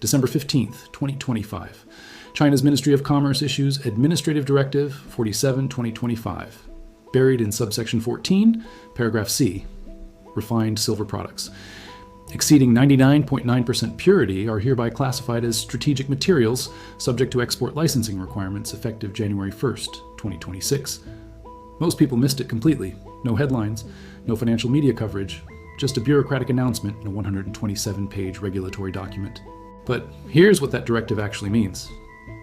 December 15th, 2025. China's Ministry of Commerce issues Administrative Directive 47/2025. Buried in subsection 14, paragraph C, refined silver products. Exceeding 99.9% purity are hereby classified as strategic materials subject to export licensing requirements effective January 1st, 2026. Most people missed it completely. No headlines, no financial media coverage, just a bureaucratic announcement in a 127-page regulatory document. But here's what that directive actually means.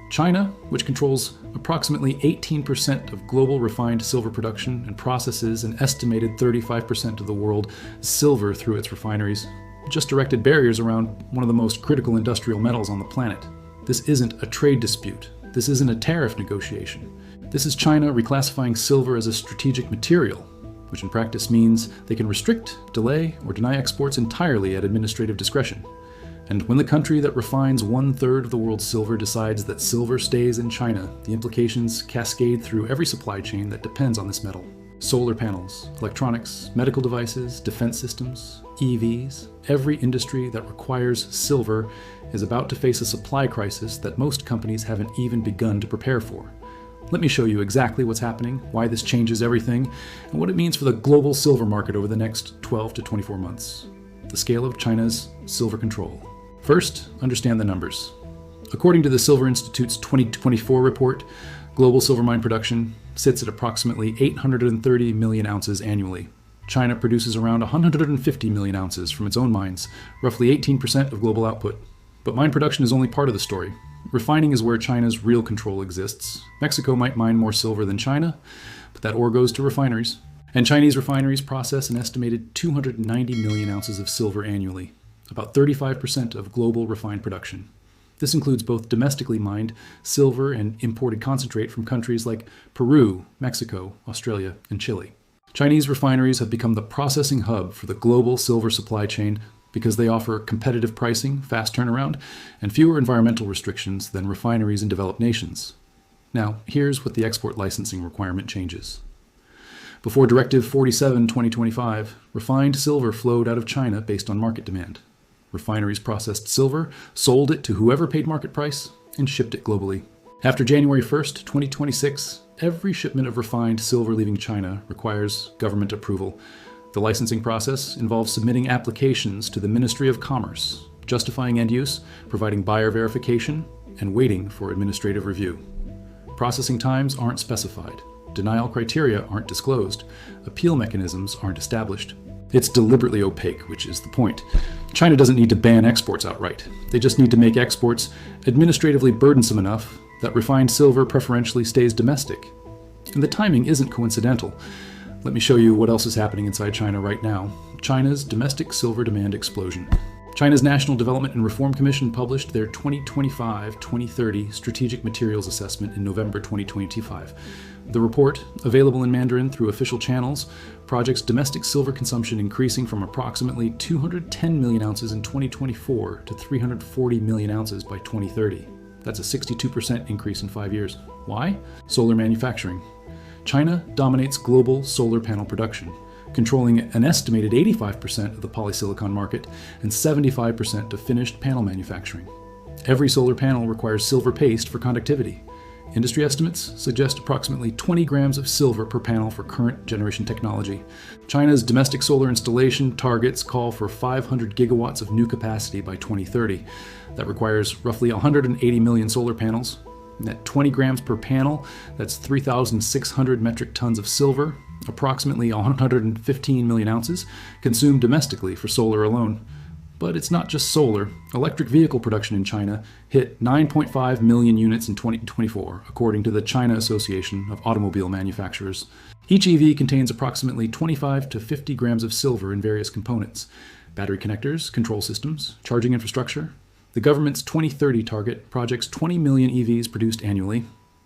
China, which controls approximately 18% of global refined silver production and processes an estimated 35% of the world's silver through its refineries, just erected barriers around one of the most critical industrial metals on the planet. This isn't a trade dispute. This isn't a tariff negotiation. This is China reclassifying silver as a strategic material, which in practice means they can restrict, delay, or deny exports entirely at administrative discretion. And when the country that refines 1/3 of the world's silver decides that silver stays in China, the implications cascade through every supply chain that depends on this metal. Solar panels, electronics, medical devices, defense systems, EVs, every industry that requires silver is about to face a supply crisis that most companies haven't even begun to prepare for. Let me show you exactly what's happening, why this changes everything, and what it means for the global silver market over the next 12 to 24 months. The scale of China's silver control. First, understand the numbers. According to the Silver Institute's 2024 report, global silver mine production sits at approximately 830 million ounces annually. China produces around 150 million ounces from its own mines, roughly 18% of global output. But mine production is only part of the story. Refining is where China's real control exists. Mexico might mine more silver than China, but that ore goes to refineries. And Chinese refineries process an estimated 290 million ounces of silver annually, about 35% of global refined production. This includes both domestically mined silver and imported concentrate from countries like Peru, Mexico, Australia, and Chile. Chinese refineries have become the processing hub for the global silver supply chain because they offer competitive pricing, fast turnaround, and fewer environmental restrictions than refineries in developed nations. Now, here's what the export licensing requirement changes. Before Directive 47/2025, refined silver flowed out of China based on market demand. Refineries processed silver, sold it to whoever paid market price, and shipped it globally. After January 1st, 2026, every shipment of refined silver leaving China requires government approval. The licensing process involves submitting applications to the Ministry of Commerce, justifying end use, providing buyer verification, and waiting for administrative review. Processing times aren't specified. Denial criteria aren't disclosed. Appeal mechanisms aren't established. It's deliberately opaque, which is the point. China doesn't need to ban exports outright. They just need to make exports administratively burdensome enough that refined silver preferentially stays domestic. And the timing isn't coincidental. Let me show you what else is happening inside China right now. China's domestic silver demand explosion. China's National Development and Reform Commission published their 2025-2030 Strategic Materials Assessment in November 2025. The report, available in Mandarin through official channels, projects domestic silver consumption increasing from approximately 210 million ounces in 2024 to 340 million ounces by 2030. That's a 62% increase in 5 years. Why? Solar manufacturing. China dominates global solar panel production, controlling an estimated 85% of the polysilicon market and 75% of finished panel manufacturing. Every solar panel requires silver paste for conductivity. Industry estimates suggest approximately 20 grams of silver per panel for current generation technology. China's domestic solar installation targets call for 500 gigawatts of new capacity by 2030. That requires roughly 180 million solar panels. And at 20 grams per panel, that's 3,600 metric tons of silver, approximately 115 million ounces, consumed domestically for solar alone. But it's not just solar. Electric vehicle production in China hit 9.5 million units in 2024, according to the China Association of Automobile Manufacturers. Each EV contains approximately 25 to 50 grams of silver in various components: battery connectors, control systems, charging infrastructure. The government's 2030 target projects 20 million EVs produced annually.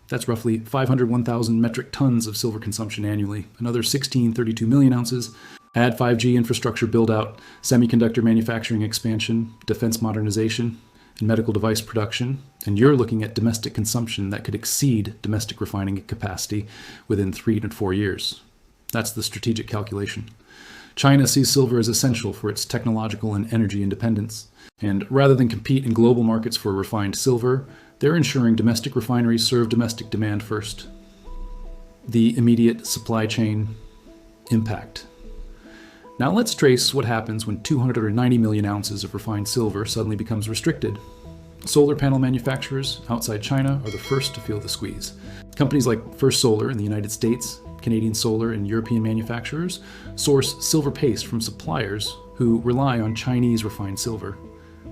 That's roughly 501,000 metric tons of silver consumption annually, another 1632 million ounces. Add 5G infrastructure build-out, semiconductor manufacturing expansion, defense modernization, and medical device production, and you're looking at domestic consumption that could exceed domestic refining capacity within 3 to 4 years. That's the strategic calculation. China sees silver as essential for its technological and energy independence. And rather than compete in global markets for refined silver, they're ensuring domestic refineries serve domestic demand first. The immediate supply chain impact. Now let's trace what happens when 290 million ounces of refined silver suddenly becomes restricted. Solar panel manufacturers outside China are the first to feel the squeeze. Companies like First Solar in the United States, Canadian Solar, and European manufacturers source silver paste from suppliers who rely on Chinese refined silver.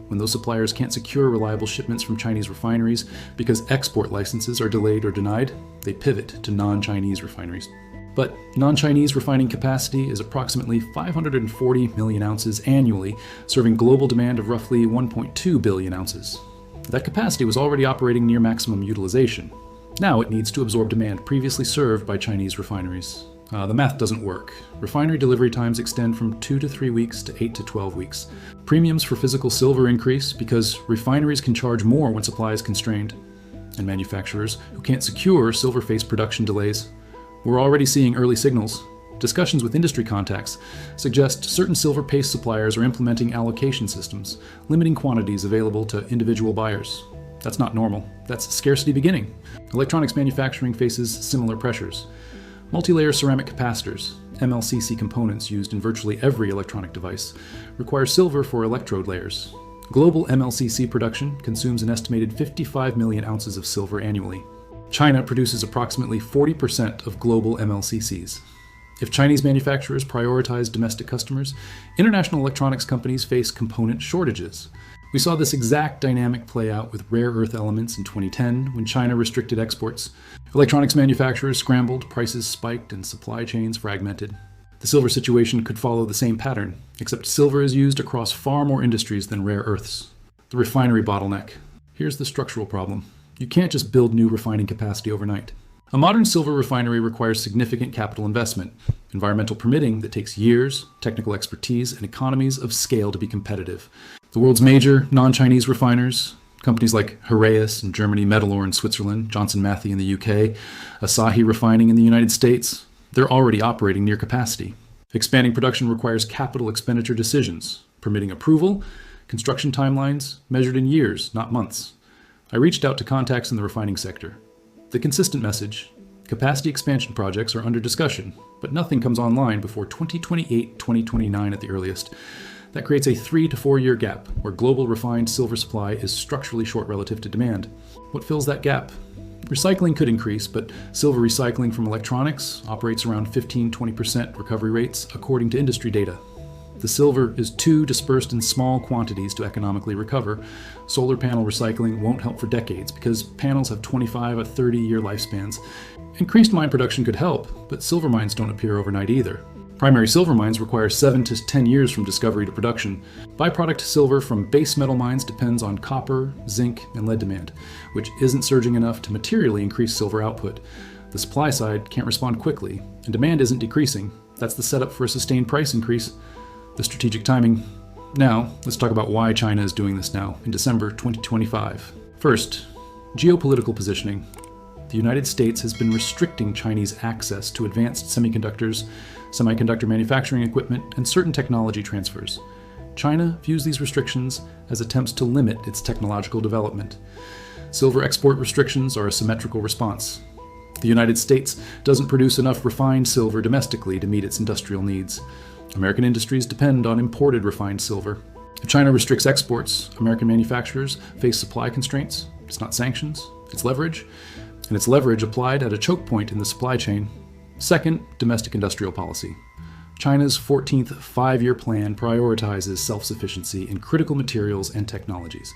When those suppliers can't secure reliable shipments from Chinese refineries because export licenses are delayed or denied, they pivot to non-Chinese refineries. But non-Chinese refining capacity is approximately 540 million ounces annually, serving global demand of roughly 1.2 billion ounces. That capacity was already operating near maximum utilization. Now it needs to absorb demand previously served by Chinese refineries. The math doesn't work. Refinery delivery times extend from 2 to 3 weeks to 8 to 12 weeks. Premiums for physical silver increase because refineries can charge more when supply is constrained. And manufacturers who can't secure silver face production delays. We're already seeing early signals. Discussions with industry contacts suggest certain silver paste suppliers are implementing allocation systems, limiting quantities available to individual buyers. That's not normal. That's scarcity beginning. Electronics manufacturing faces similar pressures. Multi-layer ceramic capacitors, MLCC components used in virtually every electronic device, require silver for electrode layers. Global MLCC production consumes an estimated 55 million ounces of silver annually. China produces approximately 40% of global MLCCs. If Chinese manufacturers prioritize domestic customers, international electronics companies face component shortages. We saw this exact dynamic play out with rare earth elements in 2010 when China restricted exports. Electronics manufacturers scrambled, prices spiked, and supply chains fragmented. The silver situation could follow the same pattern, except silver is used across far more industries than rare earths. The refinery bottleneck. Here's the structural problem. You can't just build new refining capacity overnight. A modern silver refinery requires significant capital investment, environmental permitting that takes years, technical expertise, and economies of scale to be competitive. The world's major non-Chinese refiners, companies like Heraeus in Germany, Metalor in Switzerland, Johnson Matthey in the UK, Asahi Refining in the United States, they're already operating near capacity. Expanding production requires capital expenditure decisions, permitting approval, construction timelines measured in years, not months. I reached out to contacts in the refining sector. The consistent message: capacity expansion projects are under discussion, but nothing comes online before 2028-2029 at the earliest. That creates a 3 to 4 year gap where global refined silver supply is structurally short relative to demand. What fills that gap? Recycling could increase, but silver recycling from electronics operates around 15-20% recovery rates according to industry data. The silver is too dispersed in small quantities to economically recover. Solar panel recycling won't help for decades because panels have 25 or 30-year lifespans. Increased mine production could help, but silver mines don't appear overnight either. Primary silver mines require 7 to 10 years from discovery to production. Byproduct silver from base metal mines depends on copper, zinc, and lead demand, which isn't surging enough to materially increase silver output. The supply side can't respond quickly, and demand isn't decreasing. That's the setup for a sustained price increase. The strategic timing. Now, let's talk about why China is doing this now, in December 2025. First, geopolitical positioning. The United States has been restricting Chinese access to advanced semiconductors, semiconductor manufacturing equipment, and certain technology transfers. China views these restrictions as attempts to limit its technological development. Silver export restrictions are a symmetrical response. The United States doesn't produce enough refined silver domestically to meet its industrial needs. American industries depend on imported refined silver. If China restricts exports, American manufacturers face supply constraints. It's not sanctions, it's leverage, and it's leverage applied at a choke point in the supply chain. Second, domestic industrial policy. China's 14th five-year plan prioritizes self-sufficiency in critical materials and technologies.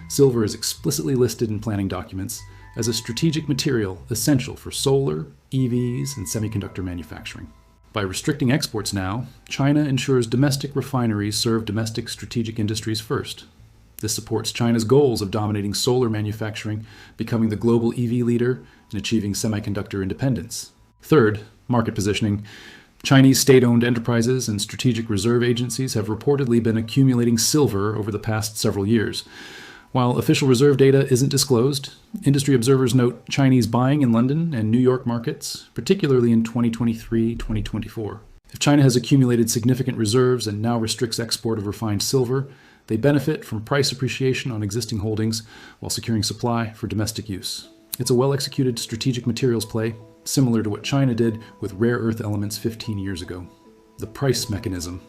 Silver is explicitly listed in planning documents as a strategic material essential for solar, EVs, and semiconductor manufacturing. By restricting exports now, China ensures domestic refineries serve domestic strategic industries first. This supports China's goals of dominating solar manufacturing, becoming the global EV leader, and achieving semiconductor independence. Third, market positioning. Chinese state-owned enterprises and strategic reserve agencies have reportedly been accumulating silver over the past several years. While official reserve data isn't disclosed, industry observers note Chinese buying in London and New York markets, particularly in 2023-2024. If China has accumulated significant reserves and now restricts export of refined silver, they benefit from price appreciation on existing holdings while securing supply for domestic use. It's a well-executed strategic materials play, similar to what China did with rare earth elements 15 years ago. The price mechanism.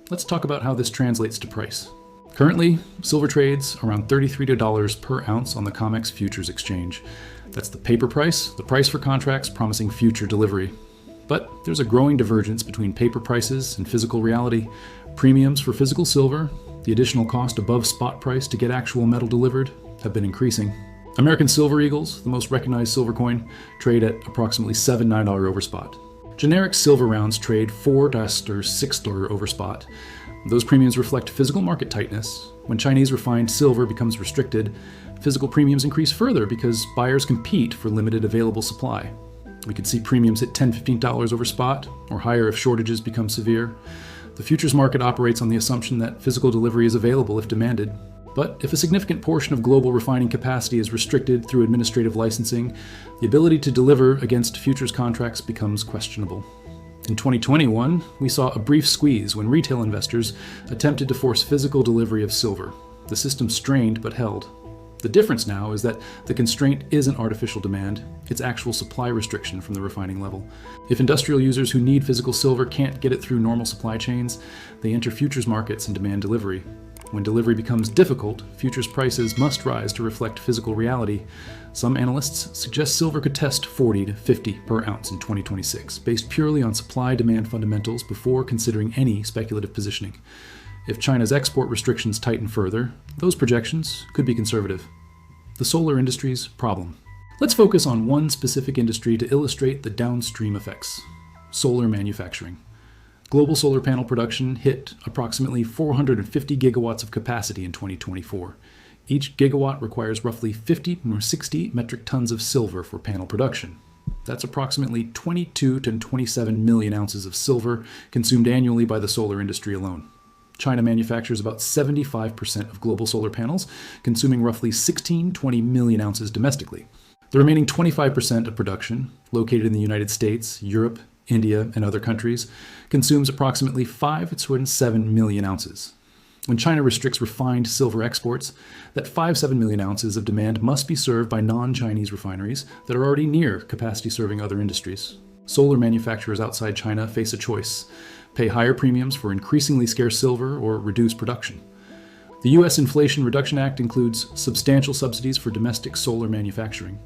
Let's talk about how this translates to price. Currently, silver trades around $33 per ounce on the COMEX Futures Exchange. That's the paper price, the price for contracts promising future delivery. But there's a growing divergence between paper prices and physical reality. Premiums for physical silver, the additional cost above spot price to get actual metal delivered, have been increasing. American Silver Eagles, the most recognized silver coin, trade at approximately $7 $9 over spot. Generic silver rounds trade $4 or $6 over spot. Those premiums reflect physical market tightness. When Chinese refined silver becomes restricted, physical premiums increase further because buyers compete for limited available supply. We could see premiums hit $10 $15 over spot, or higher if shortages become severe. The futures market operates on the assumption that physical delivery is available if demanded. But if a significant portion of global refining capacity is restricted through administrative licensing, the ability to deliver against futures contracts becomes questionable. In 2021, we saw a brief squeeze when retail investors attempted to force physical delivery of silver. The system strained but held. The difference now is that the constraint isn't artificial demand, it's actual supply restriction from the refining level. If industrial users who need physical silver can't get it through normal supply chains, they enter futures markets and demand delivery. When delivery becomes difficult, futures prices must rise to reflect physical reality. Some analysts suggest silver could test 40 to 50 per ounce in 2026, based purely on supply-demand fundamentals before considering any speculative positioning. If China's export restrictions tighten further, those projections could be conservative. The solar industry's problem. Let's focus on one specific industry to illustrate the downstream effects: solar manufacturing. Global solar panel production hit approximately 450 gigawatts of capacity in 2024. Each gigawatt requires roughly 50 or 60 metric tons of silver for panel production. That's approximately 22 to 27 million ounces of silver consumed annually by the solar industry alone. China manufactures about 75% of global solar panels, consuming roughly 16-20 million ounces domestically. The remaining 25% of production, located in the United States, Europe, India, and other countries, consumes approximately 5 to 7 million ounces. When China restricts refined silver exports, that 5-7 million ounces of demand must be served by non-Chinese refineries that are already near capacity serving other industries. Solar manufacturers outside China face a choice: pay higher premiums for increasingly scarce silver or reduce production. The U.S. Inflation Reduction Act includes substantial subsidies for domestic solar manufacturing.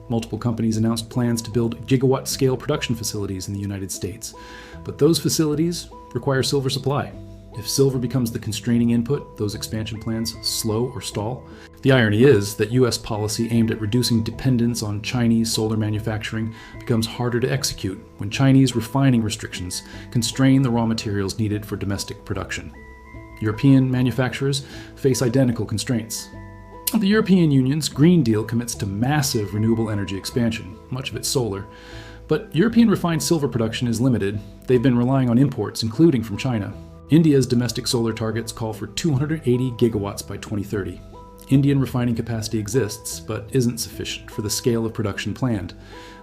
Multiple companies announced plans to build gigawatt-scale production facilities in the United States, but those facilities require silver supply. If silver becomes the constraining input, those expansion plans slow or stall. The irony is that U.S. policy aimed at reducing dependence on Chinese solar manufacturing becomes harder to execute when Chinese refining restrictions constrain the raw materials needed for domestic production. European manufacturers face identical constraints. The European Union's Green Deal commits to massive renewable energy expansion, much of it solar. But European refined silver production is limited. They've been relying on imports, including from China. India's domestic solar targets call for 280 gigawatts by 2030. Indian refining capacity exists, but isn't sufficient for the scale of production planned.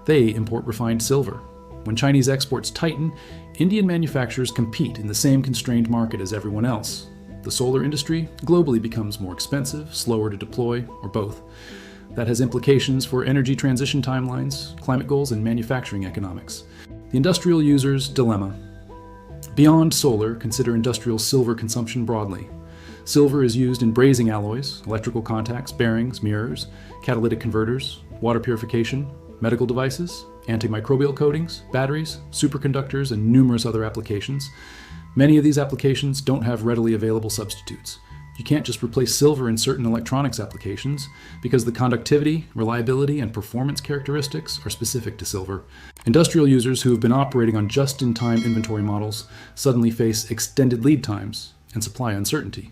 They import refined silver. When Chinese exports tighten, Indian manufacturers compete in the same constrained market as everyone else. The solar industry globally becomes more expensive, slower to deploy, or both. That has implications for energy transition timelines, climate goals, and manufacturing economics. The industrial user's dilemma. Beyond solar, consider industrial silver consumption broadly. Silver is used in brazing alloys, electrical contacts, bearings, mirrors, catalytic converters, water purification, medical devices, antimicrobial coatings, batteries, superconductors, and numerous other applications. Many of these applications don't have readily available substitutes. You can't just replace silver in certain electronics applications because the conductivity, reliability, and performance characteristics are specific to silver. Industrial users who have been operating on just-in-time inventory models suddenly face extended lead times and supply uncertainty.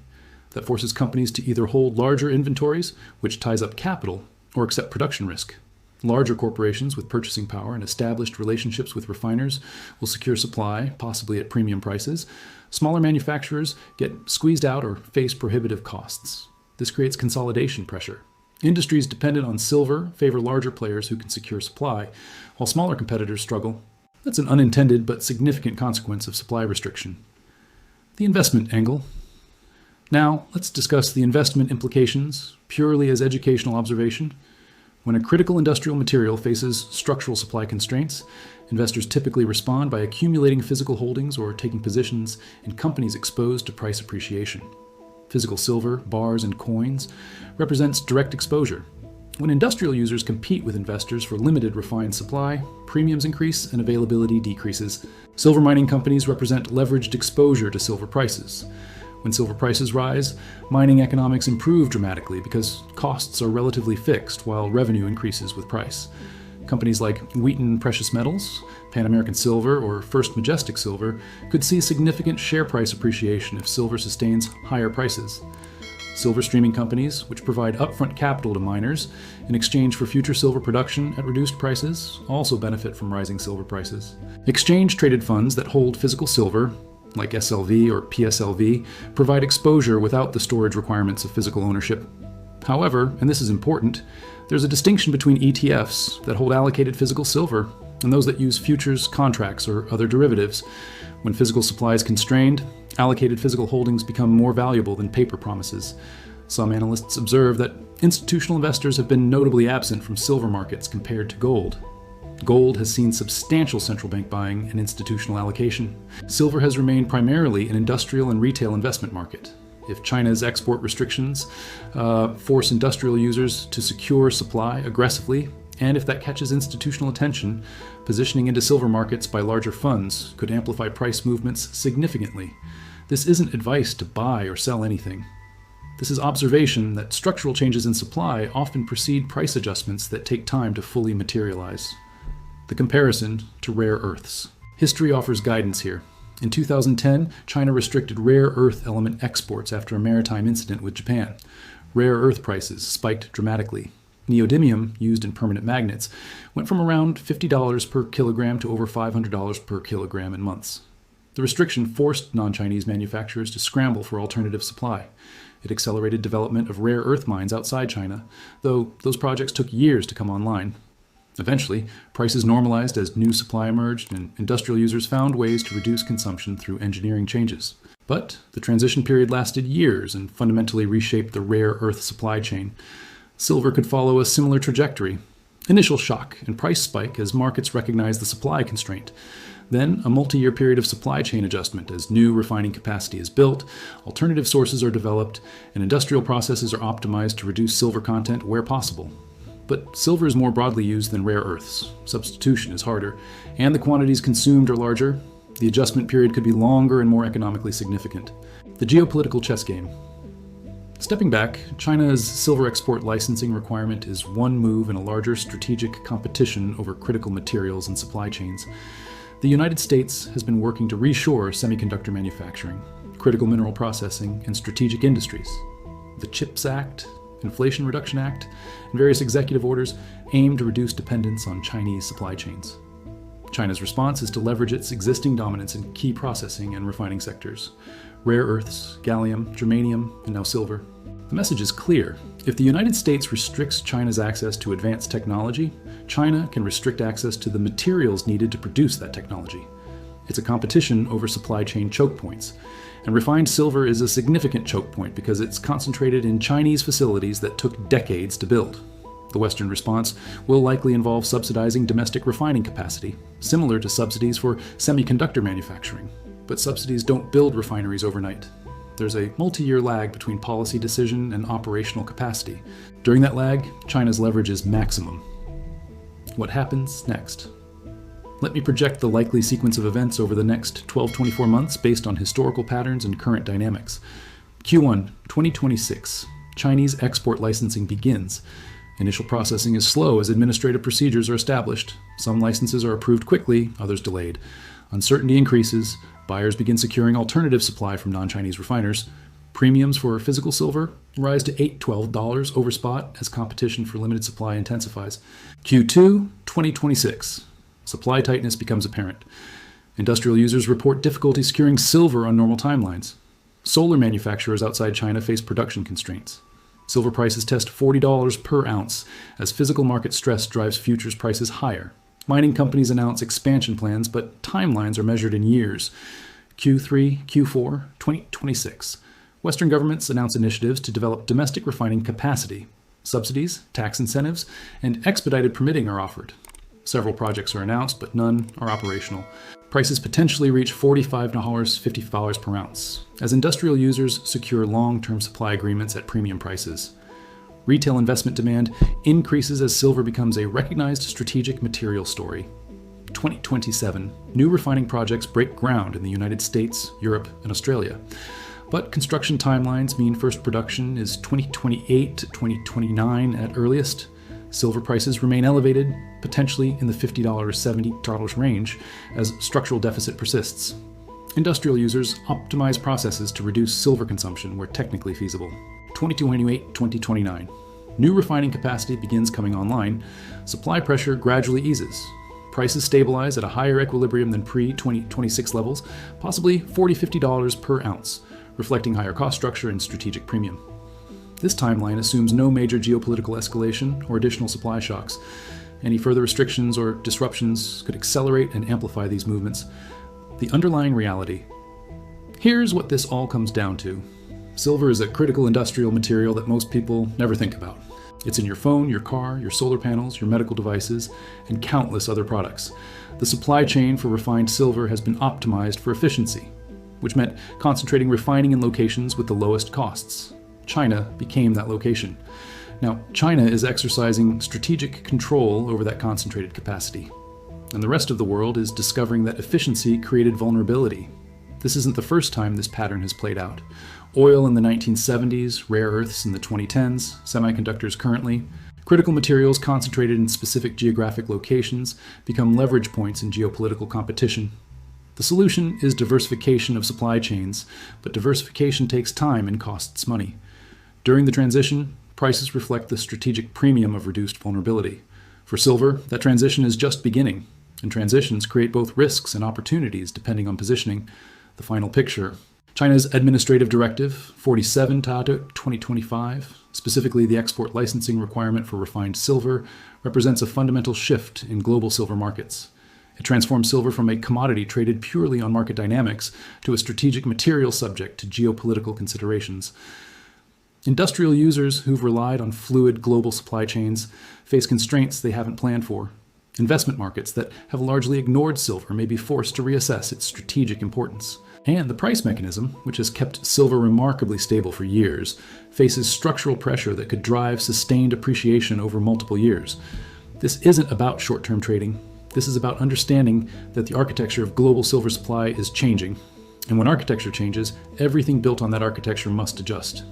That forces companies to either hold larger inventories, which ties up capital, or accept production risk. Larger corporations with purchasing power and established relationships with refiners will secure supply, possibly at premium prices. Smaller manufacturers get squeezed out or face prohibitive costs. This creates consolidation pressure. Industries dependent on silver favor larger players who can secure supply, while smaller competitors struggle. That's an unintended but significant consequence of supply restriction. The investment angle. Now, let's discuss the investment implications, purely as educational observation. When a critical industrial material faces structural supply constraints, investors typically respond by accumulating physical holdings or taking positions in companies exposed to price appreciation. Physical silver, bars, and coins represents direct exposure. When industrial users compete with investors for limited refined supply, premiums increase and availability decreases. Silver mining companies represent leveraged exposure to silver prices. When silver prices rise, mining economics improve dramatically because costs are relatively fixed while revenue increases with price. Companies like Wheaton Precious Metals, Pan American Silver, or First Majestic Silver could see significant share price appreciation if silver sustains higher prices. Silver streaming companies, which provide upfront capital to miners in exchange for future silver production at reduced prices, also benefit from rising silver prices. Exchange-traded funds that hold physical silver, like SLV or PSLV, provide exposure without the storage requirements of physical ownership. However, and this is important, there's a distinction between ETFs that hold allocated physical silver and those that use futures, contracts, or other derivatives. When physical supply is constrained, allocated physical holdings become more valuable than paper promises. Some analysts observe that institutional investors have been notably absent from silver markets compared to gold. Gold has seen substantial central bank buying and institutional allocation. Silver has remained primarily an industrial and retail investment market. If China's export restrictions force industrial users to secure supply aggressively, and if that catches institutional attention, positioning into silver markets by larger funds could amplify price movements significantly. This isn't advice to buy or sell anything. This is observation that structural changes in supply often precede price adjustments that take time to fully materialize. The comparison to rare earths. History offers guidance here. In 2010, China restricted rare earth element exports after a maritime incident with Japan. Rare earth prices spiked dramatically. Neodymium, used in permanent magnets, went from around $50 per kilogram to over $500 per kilogram in months. The restriction forced non-Chinese manufacturers to scramble for alternative supply. It accelerated development of rare earth mines outside China, though those projects took years to come online. Eventually, prices normalized as new supply emerged and industrial users found ways to reduce consumption through engineering changes. But the transition period lasted years and fundamentally reshaped the rare earth supply chain. Silver could follow a similar trajectory. Initial shock and price spike as markets recognized the supply constraint. Then a multi-year period of supply chain adjustment as new refining capacity is built, alternative sources are developed, and industrial processes are optimized to reduce silver content where possible. But silver is more broadly used than rare earths. Substitution is harder, and the quantities consumed are larger. The adjustment period could be longer and more economically significant. The geopolitical chess game. Stepping back, China's silver export licensing requirement is one move in a larger strategic competition over critical materials and supply chains. The United States has been working to reshore semiconductor manufacturing, critical mineral processing, and strategic industries. The CHIPS Act, Inflation Reduction Act, and various executive orders aim to reduce dependence on Chinese supply chains. China's response is to leverage its existing dominance in key processing and refining sectors: rare earths, gallium, germanium, and now silver. The message is clear. If the United States restricts China's access to advanced technology, China can restrict access to the materials needed to produce that technology. It's a competition over supply chain choke points. And refined silver is a significant choke point because it's concentrated in Chinese facilities that took decades to build. The Western response will likely involve subsidizing domestic refining capacity, similar to subsidies for semiconductor manufacturing. But subsidies don't build refineries overnight. There's a multi-year lag between policy decision and operational capacity. During that lag, China's leverage is maximum. What happens next? Let me project the likely sequence of events over the next 12-24 months based on historical patterns and current dynamics. Q1 2026. Chinese export licensing begins. Initial processing is slow as administrative procedures are established. Some licenses are approved quickly, others delayed. Uncertainty increases. Buyers begin securing alternative supply from non-Chinese refiners. Premiums for physical silver rise to $8-12 over spot as competition for limited supply intensifies. Q2 2026. Supply tightness becomes apparent. Industrial users report difficulty securing silver on normal timelines. Solar manufacturers outside China face production constraints. Silver prices test $40 per ounce as physical market stress drives futures prices higher. Mining companies announce expansion plans, but timelines are measured in years. Q3, Q4, 2026. Western governments announce initiatives to develop domestic refining capacity. Subsidies, tax incentives, and expedited permitting are offered. Several projects are announced, but none are operational. Prices potentially reach $45, $50 per ounce, as industrial users secure long-term supply agreements at premium prices. Retail investment demand increases as silver becomes a recognized strategic material story. 2027, new refining projects break ground in the United States, Europe, and Australia. But construction timelines mean first production is 2028 to 2029 at earliest. Silver prices remain elevated, potentially in the $50 to $70 range, as structural deficit persists. Industrial users optimize processes to reduce silver consumption where technically feasible. 2028-2029. New refining capacity begins coming online. Supply pressure gradually eases. Prices stabilize at a higher equilibrium than pre-2026 levels, possibly $40-50 per ounce, reflecting higher cost structure and strategic premium. This timeline assumes no major geopolitical escalation or additional supply shocks. Any further restrictions or disruptions could accelerate and amplify these movements. The underlying reality. Here's what this all comes down to. Silver is a critical industrial material that most people never think about. It's in your phone, your car, your solar panels, your medical devices, and countless other products. The supply chain for refined silver has been optimized for efficiency, which meant concentrating refining in locations with the lowest costs. China became that location. Now, China is exercising strategic control over that concentrated capacity. And the rest of the world is discovering that efficiency created vulnerability. This isn't the first time this pattern has played out. Oil in the 1970s, rare earths in the 2010s, semiconductors currently. Critical materials concentrated in specific geographic locations become leverage points in geopolitical competition. The solution is diversification of supply chains, but diversification takes time and costs money. During the transition, prices reflect the strategic premium of reduced vulnerability. For silver, that transition is just beginning, and transitions create both risks and opportunities depending on positioning. The final picture. China's Administrative Directive 47 2025, specifically the export licensing requirement for refined silver, represents a fundamental shift in global silver markets. It transforms silver from a commodity traded purely on market dynamics to a strategic material subject to geopolitical considerations. Industrial users who've relied on fluid global supply chains face constraints they haven't planned for. Investment markets that have largely ignored silver may be forced to reassess its strategic importance. And the price mechanism, which has kept silver remarkably stable for years, faces structural pressure that could drive sustained appreciation over multiple years. This isn't about short-term trading. This is about understanding that the architecture of global silver supply is changing. And when architecture changes, everything built on that architecture must adjust.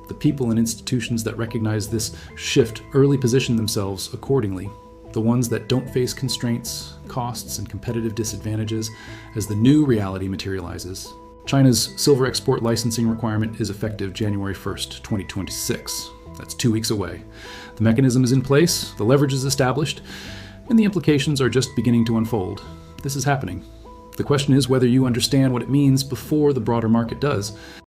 The people and institutions that recognize this shift early position themselves accordingly. The ones that don't face constraints, costs, and competitive disadvantages as the new reality materializes. China's silver export licensing requirement is effective January 1st, 2026. That's 2 weeks away. The mechanism is in place, the leverage is established, and the implications are just beginning to unfold. This is happening. The question is whether you understand what it means before the broader market does.